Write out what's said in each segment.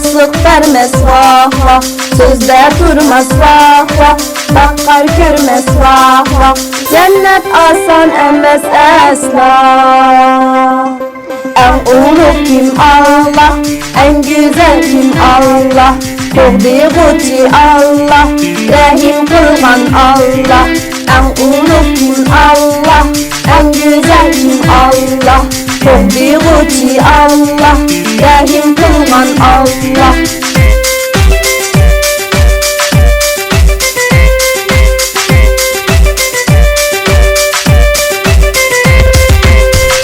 sık vermez vah vah, sözde durmaz vah vah, bakar görmez vah vah. Cennet asan emez esla. En ulu kim Allah, en güzel kim Allah, Kovduğu Allah, rahim kılgan Allah. En ulu kim Allah, en güzel kim Allah, Kovduğu Allah, rahim kılgan Allah.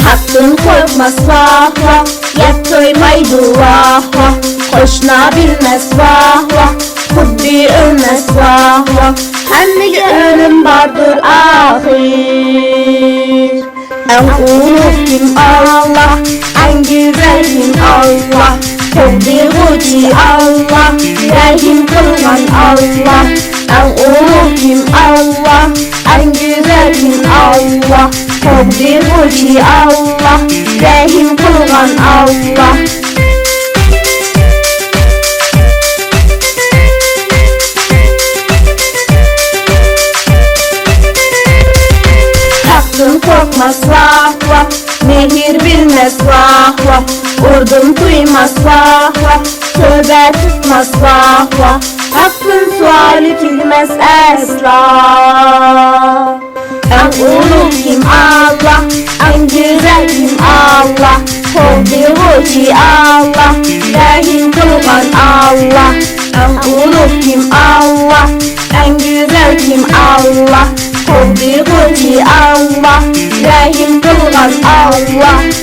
Hakkın korkmaz vah vah, yat doymaydı vah vah, koşna bilmez vah vah, kuddi ölmez vah vah. Hemmige ölüm vardır ahir. En ulu kim Allah, en güzel kim Allah, Kovduğu Allah, rahim kılgan Allah. En ulu kim Allah, en güzel kim Allah, Kovduğu Allah, rahim kılgan Allah. Hakkın korkmaz vah vah, mehir bilmez vah vah, vurdum duymaz vah vah, tövbe tutmaz vah vah. Hakkın suali bilmez esla. En ulu kim Allah, en güzel kim Allah, Kovduğu Allah, rahim kılgan Allah. En ulu kim Allah, en güzel kim Allah, Kovduğu Allah, rahim kılgan Allah.